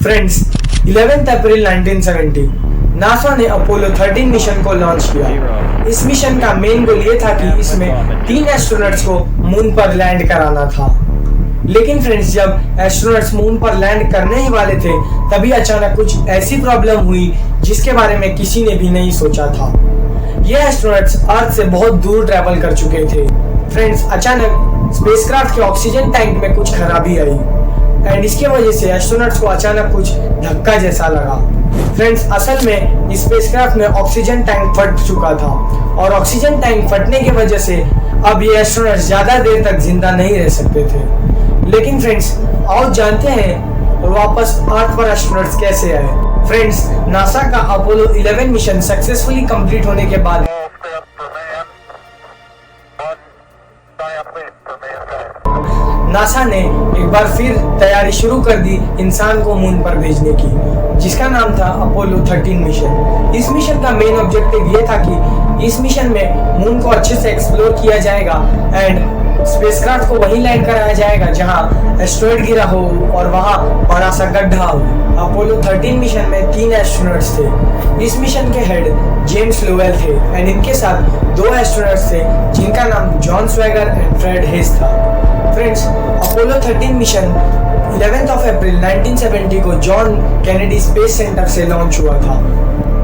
Friends 11 अप्रैल 1970 NASA ने Apollo 13 mission को launch किया। इस मिशन का मेन गोल ये था कि इसमें 3 एस्ट्रोनॉट्स को मून पर लैंड कराना था। लेकिन फ्रेंड्स, जब एस्ट्रोनॉट्स मून पर लैंड करने ही वाले थे तभी अचानक कुछ ऐसी प्रॉब्लम हुई जिसके बारे में किसी ने भी नहीं सोचा था। ये एस्ट्रोनॉट्स अर्थ से बहुत दूर ट्रैवल कर चुके थे। फ्रेंड्स, अचानक स्पेसक्राफ्ट के ऑक्सीजन टैंक में कुछ खराबी आई एंड इसके वजह से एस्ट्रोनॉट्स को अचानक कुछ धक्का जैसा लगा। फ्रेंड्स, असल में इस स्पेसक्राफ्ट में ऑक्सीजन टैंक फट चुका था और ऑक्सीजन टैंक फटने की वजह से अब ये एस्ट्रोनॉट्स ज्यादा देर तक जिंदा नहीं रह सकते थे। लेकिन फ्रेंड्स, आओ जानते हैं वापस अर्थ पर एस्ट्रोनॉट्स कैसे आए। फ्रेंड्स, नासा का अपोलो 11 मिशन सक्सेसफुली कंप्लीट होने के बाद नासा ने एक बार फिर तैयारी शुरू कर दी इंसान को मून पर भेजने की, जिसका नाम था अपोलो 13 मिशन। इस मिशन का मेन ऑब्जेक्टिव ये था कि इस मिशन में मून को अच्छे से एक्सप्लोर किया जाएगा एंड स्पेसक्राफ्ट को वहीं लैंड कराया जाएगा जहां एस्ट्रॉइड गिरा हो और वहां बड़ा सा गड्ढा हो। अपोलो 13 मिशन में 3 एस्ट्रोनॉट्स थे। इस मिशन के हेड जेम्स लोवेल थे एंड इनके साथ 2 एस्ट्रोनॉट्स थे जिनका नाम जॉन स्वेगर एंड फ्रेड हेस था। फ्रेंड्स, अपोलो 13 मिशन 11 अप्रैल 1970 को जॉन कैनेडी स्पेस सेंटर से लॉन्च हुआ था।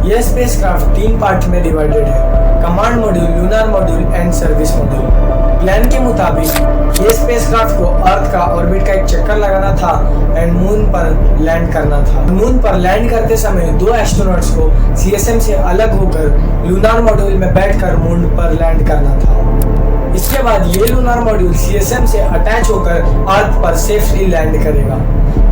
यह स्पेसक्राफ्ट 3 पार्ट में डिवाइडेड है: command module, lunar module and service module. Plan के मुताबिक ये स्पेसक्राफ्ट को अर्थ का ऑर्बिट का एक चक्कर लगाना था एंड मून पर लैंड करना था। मून पर लैंड करते समय 2 एस्ट्रोनॉट्स को सीएसएम से अलग होकर लूनर मॉड्यूल में बैठकर मून पर लैंड करना था। इसके बाद ये लूनर मॉड्यूल सीएसएम से अटैच होकर अर्थ पर सेफली लैंड करेगा।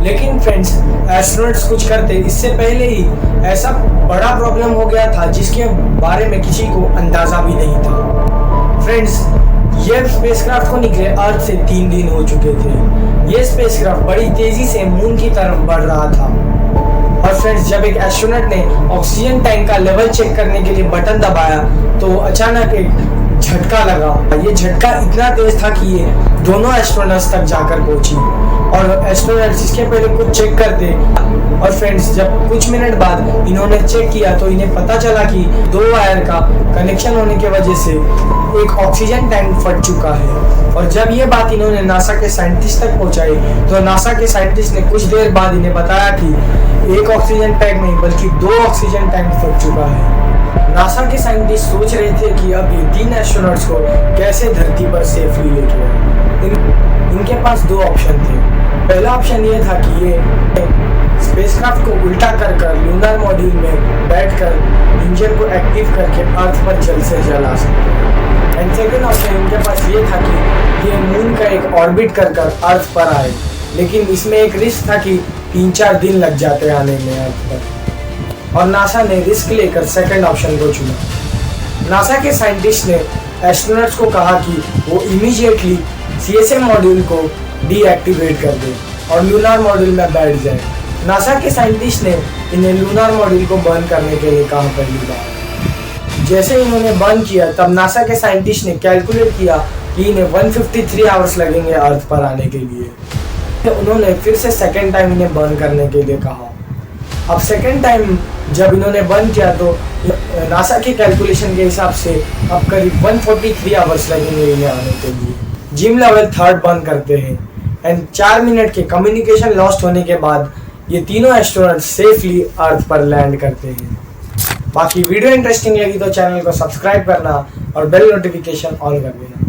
लेकिन फ्रेंड्स, एस्ट्रोनॉट्स कुछ करते इससे पहले ही ऐसा बड़ा प्रॉब्लम हो गया था जिसके बारे में किसी को अंदाजा भी नहीं था। फ्रेंड्स, ये स्पेसक्राफ्ट को निकले अर्थ से 3 दिन हो चुके थे। ये स्पेसक्राफ्ट बड़ी तेजी से मून की तरफ बढ़ रहा था और फ्रेंड्स, जब एक एस्ट्रोनॉट ने ऑक्सीजन टैंक का लेवल चेक करने के लिए बटन दबाया तो अचानक एक झटका लगा। ये झटका इतना तेज था कि ये दोनों एस्ट्रोनॉट्स तक जाकर पहुंची और एस्ट्रोनॉट्स इसके पहले कुछ चेक करते और फ्रेंड्स, जब कुछ मिनट बाद इन्होंने चेक किया तो इन्हें पता चला कि 2 वायर का कनेक्शन होने की वजह से एक ऑक्सीजन टैंक फट चुका है। और जब ये बात इन्होंने नासा के साइंटिस्ट तक पहुंचाई तो नासा के साइंटिस्ट ने कुछ देर बाद इन्हें बताया कि एक ऑक्सीजन टैंक नहीं बल्कि 2 ऑक्सीजन टैंक फट चुका है। नासा के साइंटिस्ट सोच रहे थे कि अब ये 3 एस्ट्रोनॉट्स को कैसे धरती पर सेफली लेके आए। इनके पास 2 ऑप्शन थे। पहला ऑप्शन ये था कि ये स्पेसक्राफ्ट को उल्टा कर लूनर मॉड्यूल में बैठकर इंजन को एक्टिव करके अर्थ पर जल्द से जल्द आ सकते। एंड सेकेंड ऑप्शन इनके पास ये था कि ये मून का एक ऑर्बिट कर अर्थ पर आए, लेकिन इसमें एक रिस्क था कि 3-4 दिन लग जाते आने में अर्थ पर, और नासा ने रिस्क लेकर सेकंड ऑप्शन को चुना। नासा के साइंटिस्ट ने एस्ट्रोनॉट्स को कहा कि वो इमीडिएटली सीएसएम मॉड्यूल को डीएक्टिवेट कर दे और लूनर मॉड्यूल में बैठ जाए। नासा के साइंटिस्ट ने इन्हें लूनर मॉड्यूल को बर्न करने के लिए कहा पहली बार। जैसे इन्होंने बर्न किया तब नासा के साइंटिस्ट ने कैलकुलेट किया कि इन्हें 153 आवर्स लगेंगे अर्थ पर आने के लिए। तो उन्होंने फिर से सेकेंड टाइम इन्हें बर्न करने के लिए कहा। अब सेकेंड टाइम जब इन्होंने बंद किया तो नासा के कैलकुलेशन के हिसाब से अब करीब 143 आवर्स लगेंगे इन्हें आने के लिए। जिम लेवल 3 बंद करते हैं एंड 4 मिनट के कम्युनिकेशन लॉस्ट होने के बाद ये तीनों एस्ट्रोनॉट सेफली अर्थ पर लैंड करते हैं। बाकी वीडियो इंटरेस्टिंग लगी तो चैनल को सब्सक्राइब करना और बेल नोटिफिकेशन ऑन कर देना।